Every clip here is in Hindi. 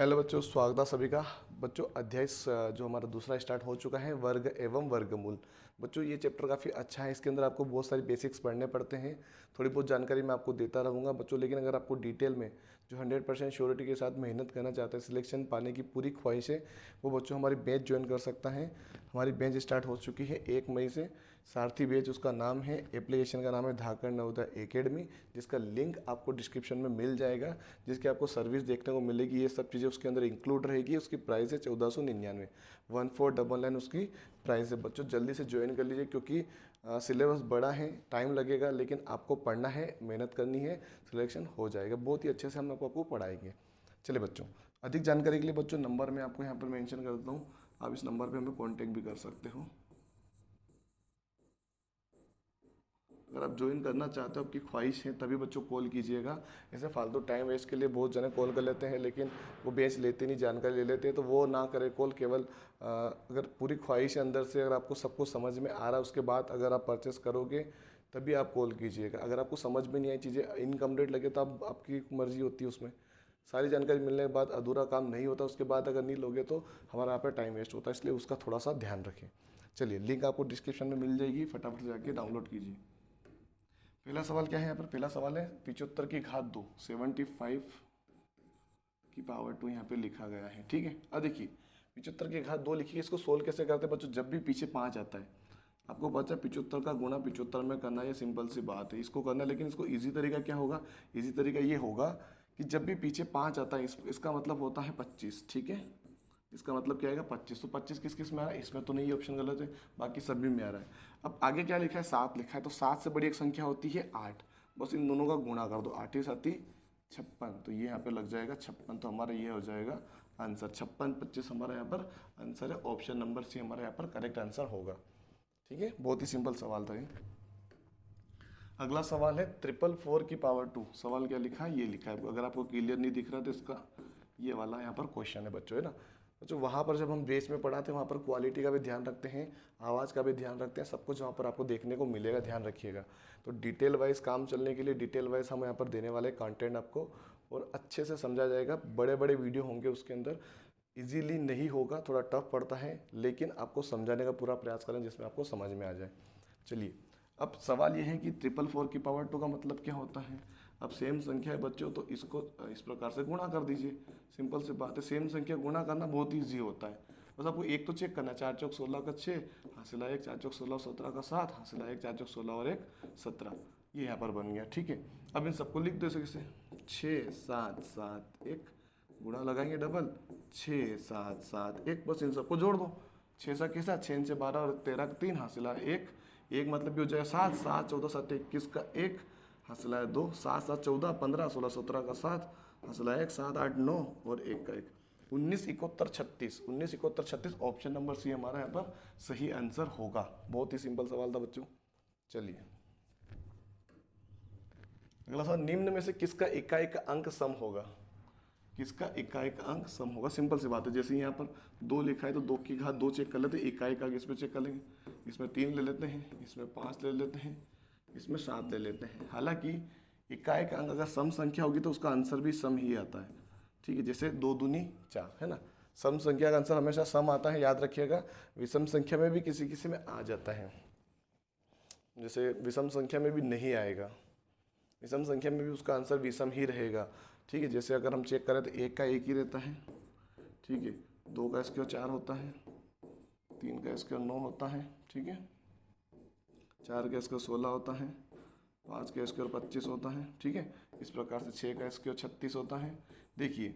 हेलो बच्चों, स्वागत है सभी का। बच्चों अध्याय जो हमारा दूसरा स्टार्ट हो चुका है, वर्ग एवं वर्गमूल। बच्चों ये चैप्टर काफ़ी अच्छा है। इसके अंदर आपको बहुत सारी बेसिक्स पढ़ने पड़ते हैं। थोड़ी बहुत जानकारी मैं आपको देता रहूँगा बच्चों, लेकिन अगर आपको डिटेल में जो 100% श्योरिटी के साथ मेहनत करना चाहते हैं, सिलेक्शन पाने की पूरी ख्वाहिश है, वो बच्चों हमारी बैच ज्वाइन कर सकता है। हमारी बैच स्टार्ट हो चुकी है 1 मई से। सारथी बैच उसका नाम है, एप्लीकेशन का नाम है धाकड़ नवोदय एकेडमी, जिसका लिंक आपको डिस्क्रिप्शन में मिल जाएगा, जिसकी आपको सर्विस देखने को मिलेगी। ये सब चीज़ें उसके अंदर इंक्लूड रहेगी। उसकी प्राइस है 1499, 1499 उसकी प्राइस है। बच्चों जल्दी से ज्वाइन कर लीजिए, क्योंकि सिलेबस बड़ा है, टाइम लगेगा, लेकिन आपको पढ़ना है, मेहनत करनी है, सिलेक्शन हो जाएगा। बहुत ही अच्छे से हम आपको पढ़ाएंगे। चलिए बच्चों, अधिक जानकारी के लिए बच्चों नंबर मैं आपको यहाँ पर मेंशन कर देता हूँ। आप इस नंबर पे हमें कांटेक्ट भी कर सकते हो। अगर आप ज्वाइन करना चाहते हो, आपकी ख्वाहिश है, तभी बच्चों कॉल कीजिएगा। ऐसे फालतू टाइम वेस्ट के लिए बहुत जने कॉल कर लेते हैं, लेकिन वो बेच लेते नहीं, जानकारी ले लेते हैं। तो वो ना करें कॉल। केवल अगर पूरी ख्वाहिश है अंदर से, अगर आपको सब कुछ समझ में आ रहा है, उसके बाद अगर आप परचेस करोगे तभी आप कॉल कीजिएगा। अगर आपको समझ में नहीं आई, चीज़ें इनकम्प्लीट लगे, तो आपकी मर्जी होती है उसमें। सारी जानकारी मिलने के बाद अधूरा काम नहीं होता। उसके बाद अगर नहीं लोगे तो हमारा यहाँ पर टाइम वेस्ट होता है, इसलिए उसका थोड़ा सा ध्यान रखें। चलिए, लिंक आपको डिस्क्रिप्शन में मिल जाएगी, फटाफट से जाके डाउनलोड कीजिए। पहला सवाल क्या है यहाँ पर? पहला सवाल है 75 की घात 2, 75 की पावर 2 यहाँ पे लिखा गया है। ठीक है, अब देखिए 75 की घात 2 लिखी है। इसको सोल्व कैसे करते हैं बच्चों? जब भी पीछे 5 आता है, आपको पता है 75 का गुणा 75 में करना, ये सिंपल सी बात है, इसको करना है। लेकिन इसको ईजी तरीका क्या होगा? ईजी तरीका ये होगा कि जब भी पीछे 5 आता है, इसका मतलब होता है 25। ठीक है, इसका मतलब क्या आएगा? 25। तो 25 किस किस में आ रहा है? इसमें तो नहीं, ये ऑप्शन गलत है, बाकी सभी में आ रहा है। अब आगे क्या लिखा है? 7 लिखा है। तो 7 से बड़ी एक संख्या होती है 8। बस इन दोनों का गुणा कर दो, 8 ही 7 ही 56। तो ये यहाँ पे लग जाएगा 56। तो हमारा ये हो जाएगा आंसर 56, 25 हमारा यहाँ पर आंसर है। ऑप्शन नंबर सी हमारा यहाँ पर करेक्ट आंसर होगा। ठीक है, बहुत ही सिंपल सवाल था ये। अगला सवाल है 444 की पावर 2। सवाल क्या लिखा है? ये लिखा है। अगर आपको क्लियर नहीं दिख रहा तो इसका ये वाला यहाँ पर क्वेश्चन है बच्चों, है ना। बच्चों वहाँ पर जब हम बेस में पढ़ाते हैं, वहाँ पर क्वालिटी का भी ध्यान रखते हैं, आवाज़ का भी ध्यान रखते हैं, सब कुछ वहाँ पर आपको देखने को मिलेगा, ध्यान रखिएगा। तो डिटेल वाइज काम चलने के लिए डिटेल वाइज हम यहाँ पर देने वाले कंटेंट आपको, और अच्छे से समझा जाएगा। बड़े बड़े वीडियो होंगे उसके अंदर, इजीली नहीं होगा, थोड़ा टफ पड़ता है, लेकिन आपको समझाने का पूरा प्रयास करें जिसमें आपको समझ में आ जाए। चलिए, अब सवाल ये है कि 444 की पावर 2 का मतलब क्या होता है? अब सेम संख्या है बच्चों, तो इसको इस प्रकार से गुणा कर दीजिए। सिंपल सी बात है, सेम संख्या गुणा करना बहुत ईजी होता है। बस आपको एक तो चेक करना है, 4 चौक 16 का 6, हासिल 1, 4 चौक 16, 17 का 7, हासिल 1, 4 चौक 16 और 1 17। ये यहाँ पर बन गया। ठीक है, अब इन सबको लिख दो इसे कैसे? 6 7 7 1, गुणा लगाएंगे डबल, 6 7 7 1, बस इन सबको जोड़ दो। 6 सा के साथ, 6 से 12 और 13 का 3, हासिला 1, एक मतलब भी हो जाएगा 7, 7 14 7 21 का 1, हासिला है 2, 7 7 14 15 16 17 का 7, हासिला 1, 7 8 9 और 1 का 1, 19 71 36, 19 71 36। ऑप्शन नंबर सी हमारा यहाँ पर सही आंसर होगा। बहुत ही सिंपल सवाल था बच्चों। चलिए, अगला सवाल, निम्न में से किसका इकाई का अंक सम होगा? किसका इकाई का अंक सम होगा? सिंपल सी बात है, जैसे यहाँ पर 2 लिखा है तो 2 की घात 2 चेक कर लेते हैं, इकाई का इसमें चेक कर लेंगे, इसमें 3 ले लेते हैं, इसमें 5 ले लेते हैं, इसमें 7 ले लेते हैं। हालांकि इकाई का अंक अगर सम संख्या होगी तो उसका आंसर भी सम ही आता है। ठीक है, जैसे 2 दूनी 4, है ना। सम संख्या का आंसर हमेशा सम आता है, याद रखिएगा। विषम संख्या में भी किसी किसी में आ जाता है, जैसे विषम संख्या में भी नहीं आएगा, विषम संख्या में भी उसका आंसर विषम ही रहेगा। ठीक है, जैसे अगर हम चेक करें तो 1 का 1 ही रहता है। ठीक है, 2 का स्क्वायर 4 होता है, 3 का स्क्वायर 9 होता है। ठीक है, 4 का स्क्वायर 16 होता है, 5 का स्क्वायर 25 होता है। ठीक है, इस प्रकार से 6 का स्क्वायर 36 होता है। देखिए,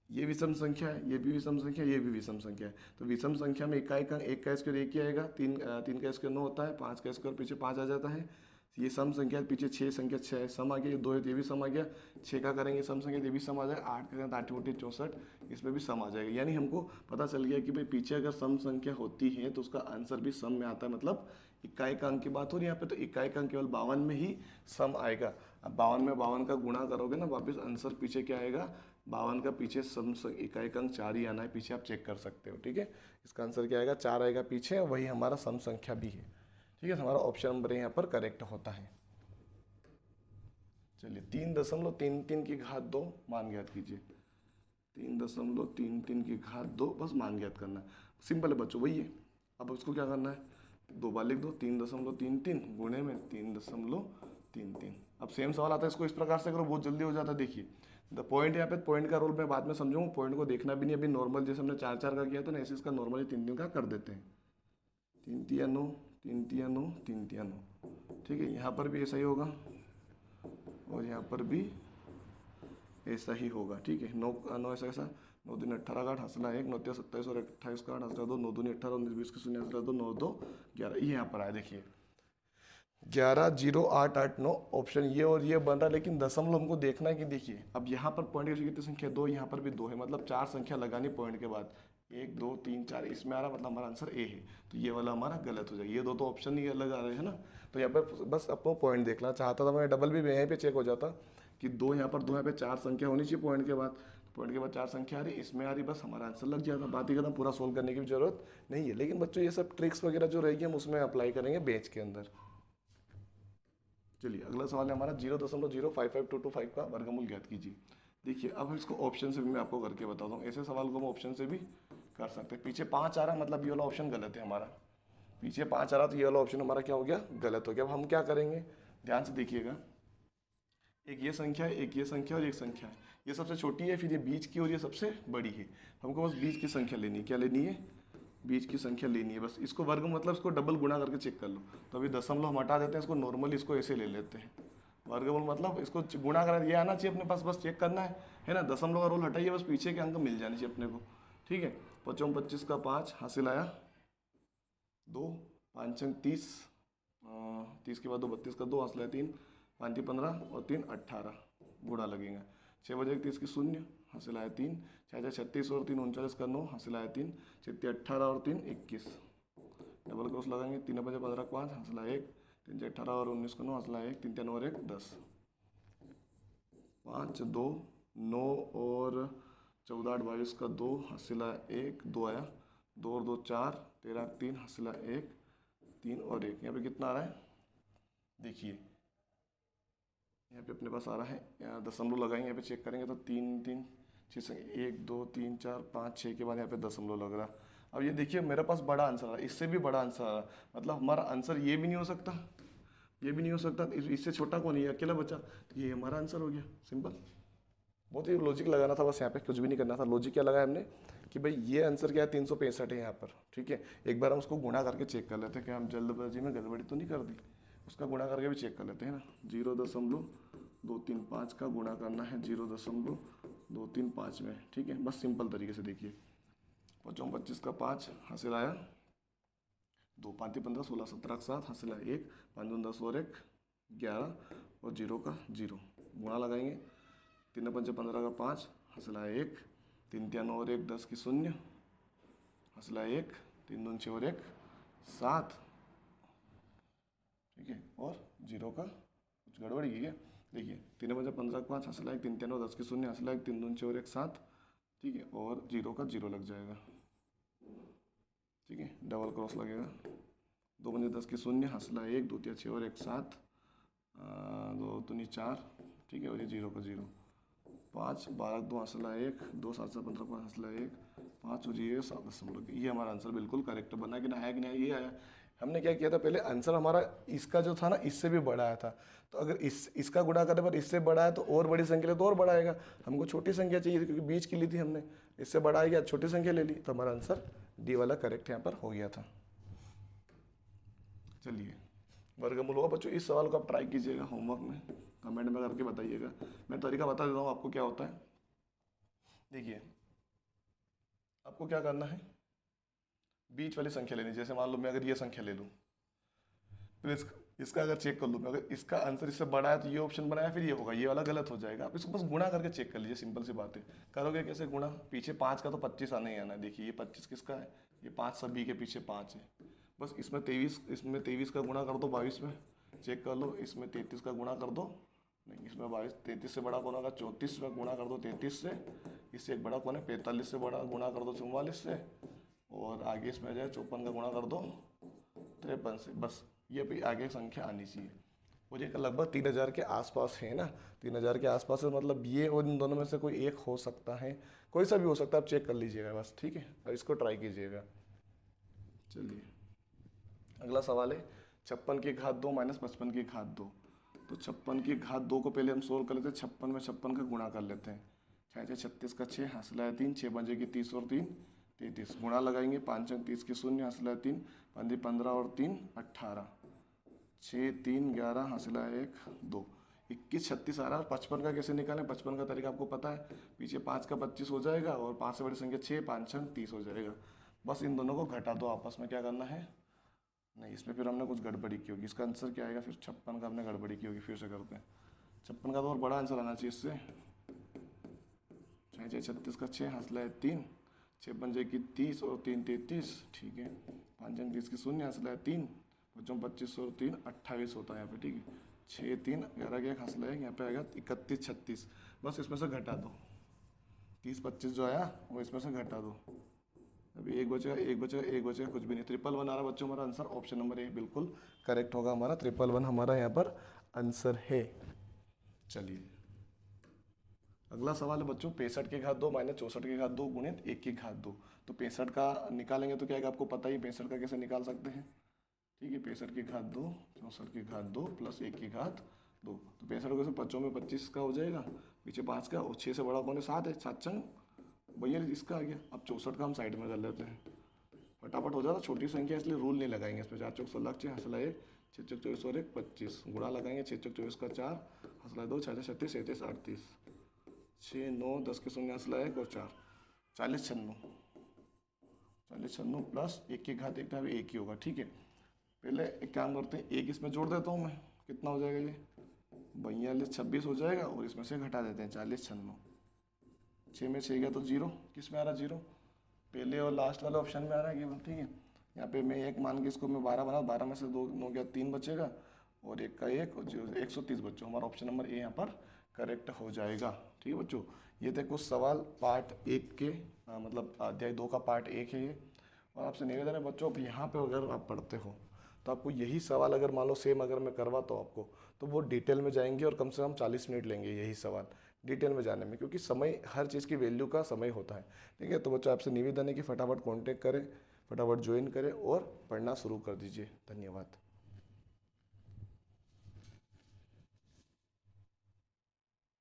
ये विषम संख्या है, ये भी विषम संख्या, ये भी विषम संख्या है। तो विषम संख्या में इकाई का 1 का स्क्वायर 1 ही आएगा, 3 का स्क्वायर 9 होता है, 5 का स्क्वायर पीछे 5 आ जाता है। ये सम संख्या पीछे 6 संख्या 6 है, सम आ गया, ये 2 है तो ये भी सम आ गया, 6 का करेंगे सम संख्या ये भी सम आ जाएगा, 8 का करें 8 बटे 64, इसमें भी सम आ जाएगा। यानी हमको पता चल गया कि भाई पीछे अगर सम संख्या होती है तो उसका आंसर भी सम में आता है। मतलब इकाई का अंक की बात हो रही है यहाँ पे, तो इकाई का अंक केवल 52 में ही सम आएगा। अब 52 में 52 का गुणा करोगे ना, वापस आंसर पीछे क्या आएगा? 52 का पीछे सम इकाई का अंक 4 ही आना है, पीछे आप चेक कर सकते हो। ठीक है, इसका आंसर क्या आएगा? 4 आएगा पीछे, वही हमारा सम संख्या भी है। ठीक है, हमारा ऑप्शन नंबर यहाँ पर करेक्ट होता है। चलिए, 3.33 की घात 2 मान ज्ञात कीजिए। 3.33 की घात 2, बस मान ज्ञात करना है। सिंपल है बच्चों, वही है। अब उसको क्या करना है, 2 बार लिख दो, 3.33 गुणे में 3.33। अब सेम सवाल आता है, इसको इस प्रकार से करो, बहुत जल्दी हो जाता है। देखिए द पॉइंट, यहाँ पे पॉइंट का रोल मैं बाद में समझूंगा, पॉइंट को देखना भी नहीं अभी। नॉर्मल जैसे हमने 4 4 का किया था ना, ऐसे इसका नॉर्मली 3 3 का कर देते हैं। 3 3 9, 3 3 9, 3 3 9, ठीक है। यहाँ पर भी ऐसा ही होगा और यहाँ पर भी ऐसा ही होगा, ठीक है। 9 9 ऐसा कैसा, 9 दूनी 18 का 8 हंसना 1, 9 3 27 और 28 का 8 हंसना 2, 9 दूनी 18, 19 20 के 0 हंसना 2, 9 2 11, ये यहाँ पर आया। देखिए 11 0 8 8 9 ऑप्शन ये और ये बन रहा है, लेकिन दशमलव हमको देखना है कि देखिए अब यहाँ पर पॉइंट की कितनी संख्या 2, यहाँ पर भी 2 है, मतलब 4 संख्या लगानी पॉइंट के बाद, 1 2 3 4 इसमें आ रहा, मतलब हमारा आंसर ए है। तो ये वाला हमारा गलत हो जाएगा, ये दो तो ऑप्शन ही अलग आ रहे हैं ना। तो यहाँ पर बस आपको पॉइंट देखना चाहता था मैं, डबल भी यहीं पे चेक हो जाता कि 2 यहाँ पर 2 यहाँ पे 4 संख्या होनी चाहिए पॉइंट के बाद, पॉइंट के बाद 4 संख्या आ रही, इसमें आ रही, बस हमारा आंसर लग जाता। बात ही खत्म, पूरा सोल्व करने की भी जरूरत नहीं है। लेकिन बच्चों ये सब ट्रिक्स वगैरह जो रहेगी हम उसमें अप्लाई करेंगे बेंच के अंदर। चलिए अगला सवाल है हमारा 0.05525 का वर्गमूल ज्ञात कीजिए। देखिए अब इसको ऑप्शन से भी मैं आपको करके बताता हूँ, ऐसे सवाल को हम ऑप्शन से भी कर सकते हैं। पीछे 5 आ रहा है, मतलब ये वाला ऑप्शन गलत है हमारा। पीछे 5 आ रहा तो ये वाला ऑप्शन हमारा क्या हो गया, गलत हो गया। अब हम क्या करेंगे, ध्यान से देखिएगा, एक ये संख्या है, एक ये संख्या और एक संख्या है, ये सबसे छोटी है, फिर ये बीच की और ये सबसे बड़ी है। हमको बस बीच की संख्या लेनी है। क्या लेनी है, बीच की संख्या लेनी है। बस इसको वर्ग मतलब इसको डबल गुणा करके चेक कर लो। तो अभी दशमलव हम हटा देते हैं, इसको नॉर्मली इसको ऐसे ले लेते हैं। वर्गमूल मतलब इसको गुणा करें, ये आना चाहिए अपने पास, बस चेक करना है ना। दशमलव का रोल हटाइए, बस पीछे के अंक मिल जाने चाहिए अपने को, ठीक है। 5 25 का 5 हासिल आया 2, 5 30, 30 के बाद 2 32 का 2 हासिल आया 3, 5 15 और 3 18, गुणा लगेगा। 6 बजे 30 की 0 हासिल आया 3, 6 36 और 3 39 का 9 हासिल आया 3, 6 18 और 3 21, डबल क्रॉस लगाएंगे। 3 बजे 15 का 5 हासिल आया 1, 3 18 और 19 का 9 हासिल आया 1, 3 3 और 1 10, 5 2 9 और 14 8 22 का 2 हासिल आया 1, 2 आया, 2 और 2 4, 13 3 हासिल आया 1, 3 और 1। यहाँ पे कितना आ रहा है, देखिए यहाँ पे अपने पास आ रहा है, यहाँ दशमलव लगाएंगे, यहाँ पे चेक करेंगे तो 3 3 6 1 2 3 4 5 6 के बाद यहाँ पे दशमलव लग रहा। अब ये देखिए मेरे पास बड़ा आंसर आ रहा है, इससे भी बड़ा आंसर आ रहा, मतलब हमारा आंसर ये भी नहीं हो सकता, ये भी नहीं हो सकता, इससे छोटा कौन है, ये अकेला बचा, तो ये हमारा आंसर हो गया। सिंपल, बहुत ही लॉजिक लगाना था बस, यहाँ पे कुछ भी नहीं करना था। लॉजिक क्या लगाया हमने कि भाई ये आंसर क्या है, 365 है यहाँ पर, ठीक है। एक बार हम उसको गुणा करके चेक कर लेते हैं कि हम जल्दबाजी में गड़बड़ी तो नहीं कर दी। उसका गुणा करके भी चेक कर लेते हैं ना। 0.235 का गुणा करना है 0.235 में, ठीक है। बस सिंपल तरीके से देखिए, 5 25 का 5 हासिल आया 2, 5 15 16 17 का 7 हासिल आया 1, 5 2 10 और 1 11 और 0 का 0, गुणा लगाएंगे। 3 5 15 का 5 हासिल आया 1, 3 3 और 1 10 की 0 हासिल आया 1, 3 2 6 और 1 7, ठीक है। और 0 का कुछ गड़बड़ी है क्या, देखिए 3 5 15 का 5 हासिल आया 3 3 और 10 की 0 हासिल आया 3 2 6 और 1 7, ठीक है। और 0 का 0 लग जाएगा, ठीक है। डबल क्रॉस लगेगा। 2 5 10 की 0 हासिल आया 1, 2 3 6 और 1 7, 2 2 4, ठीक है। और ये 0 का 0, 5 12 2 हासिल आया 1, 2 7 7 15 5 हासिल आया 1, 5 और ये 7., ये हमारा आंसर बिल्कुल करेक्ट बना कि ना, आया कि नहीं, ये आया। हमने क्या किया था पहले, आंसर हमारा इसका जो था ना इससे भी बड़ा आया था, तो अगर इसका गुणा करने पर इससे बड़ा है तो और बड़ी संख्या ले तो और बड़ा आएगा। हमको छोटी संख्या चाहिए थी क्योंकि बीच की ली थी हमने, इससे बड़ा आएगा, छोटी संख्या ले ली, तो हमारा आंसर डी वाला करेक्ट यहाँ पर हो गया था। चलिए वर्गमूल हुआ बच्चों, इस सवाल को आप ट्राई कीजिएगा होमवर्क में, कमेंट में करके बताइएगा। मैं तरीका बता देता हूँ आपको क्या होता है। देखिए आपको क्या करना है, बीच वाली संख्या लेनी, जैसे मान लो मैं अगर ये संख्या ले लूँ, फिर इसका अगर चेक कर लूँ मैं, अगर इसका आंसर इससे बड़ा है तो ये ऑप्शन बनाया, फिर ये होगा, ये वाला गलत हो जाएगा। आप इसको बस गुणा करके चेक कर लीजिए, सिंपल सी बात है। करोगे कैसे गुणा, पीछे 5 का तो 25 आना ही आना है। देखिए ये 25 किसका है, ये 5 सभी के पीछे 5 है। बस इसमें 23 का गुणा कर दो 22 में, चेक कर लो। इसमें 33 का गुणा कर दो, नहीं इसमें 22, 33 से बड़ा कौन होगा, 34 में गुणा कर दो 33 से, इससे एक बड़ा कौन है 45 से बड़ा गुणा कर दो 44 से, और आगे इसमें जाए 54 का गुणा कर दो 53 से। बस ये भी आगे संख्या आनी चाहिए। और ये लगभग 3,000 के आसपास है ना, 3,000 के आसपास है, मतलब ये और इन दोनों में से कोई एक हो सकता है, कोई सा भी हो सकता है, आप चेक कर लीजिएगा बस, ठीक है, और इसको ट्राई कीजिएगा। चलिए अगला सवाल है 56 की घात 2 माइनस 55 की घात 2। तो 56 की घात 2 को पहले हम सोल्व कर लेते हैं, 56 में 56 का गुणा कर लेते हैं। 6×6 36 का 6, हासिल है 3, 6 बजे की 30 और 3 33, गुणा लगाएंगे, 5 अंक 30 की 0, हासिल है 3, 15 और 3 18, 6 3 11, हासिल है 1 2, 21 36 आ रहा है। और 55 का कैसे निकालें, 55 का तरीका आपको पता है, पीछे 5 का 25 हो जाएगा और 5 से बड़ी संख्या 6, 5 अंक 30 हो जाएगा। बस इन दोनों को घटा दो आपस में, क्या करना है, नहीं इसमें फिर हमने कुछ गड़बड़ी की होगी, इसका आंसर क्या आएगा, फिर 56 का हमने गड़बड़ी की होगी, फिर से करते हैं। 56 का तो और बड़ा आंसर आना चाहिए इससे। 6×6 36 का 6, हासिल है 3, 6 की 30 और 3 33, ठीक है, 5 अंक 30 की 0, हासिल है 3, बच्चों 25 और 3 28 होता है यहाँ पे, ठीक है, 6 3 11 का 1 हासिल है, यहाँ पे आएगा 31 36, बस इसमें से घटा दो, 30 25 जो आया वो इसमें से घटा दो, अभी एक बचेगा एक बचेगा एक बचेगा, कुछ भी नहीं, 111 आ रहा बच्चों, हमारा आंसर ऑप्शन नंबर ए बिल्कुल करेक्ट होगा हमारा, 111 हमारा यहाँ पर आंसर है। चलिए अगला सवाल है बच्चों 65 की घात 2 माइनस 64 की घात 2 गुणित 1 की घात 2। तो 65 का निकालेंगे तो क्या है, आपको पता ही 65 का कैसे निकाल सकते हैं, ठीक है, 65 की घात 2 64 की घात 2 प्लस 1 की घात 2, तो 65 को 5 में 25 का हो जाएगा, पीछे 5 का, और 6 से बड़ा कौन है, 7 है, 7 चंग भैया इसका आ गया। अब 64 का हम साइड में कर लेते हैं, फटाफट हो जाता, छोटी संख्या इसलिए रूल नहीं लगाएंगे इसमें, 4 चौक 16 6, हंसला 1, 6 चौक 24 और 1 25, गुणा लगाएंगे, 6 चौक 24 का 4, हंसला 2, 6 36 37 38, 6 9 10 के शून्य, हंसला 1 और 4 40 96, 40 96 प्लस 1 की घात 1 था, अभी 1 ही होगा, ठीक है। पहले एक काम करते हैं, 1 इसमें जोड़ देता हूँ मैं, कितना हो जाएगा ये, 42 26 हो जाएगा, और इसमें से घटा देते हैं 40 96, 6 में 6 गया तो 0, किस में आ रहा 0, पहले और लास्ट वाले ऑप्शन में आ रहा है केवल, ठीक है। यहाँ पे मैं 1 मान के इसको मैं 12 बना, 12 में से 2 9 गया 3 बचेगा, और 1 का 1 और 0 130 बच्चों, हमारा ऑप्शन नंबर ए यहाँ पर करेक्ट हो जाएगा, ठीक है बच्चों। ये थे कुछ सवाल पार्ट 1 के, मतलब अध्याय 2 का पार्ट 1 है ये। और आपसे निवेदन है बच्चों, अब यहाँ पे अगर आप पढ़ते हो तो आपको यही सवाल अगर मान लो सेम अगर मैं करवाता हूँ आपको, तो वो डिटेल में जाएंगे और कम से कम 40 मिनट लेंगे यही सवाल डिटेल में जाने में, क्योंकि समय, हर चीज़ की वैल्यू का समय होता है, ठीक है। तो बच्चों आपसे निवेदन है कि फटाफट कांटेक्ट करें, फटाफट ज्वाइन करें और पढ़ना शुरू कर दीजिए। धन्यवाद।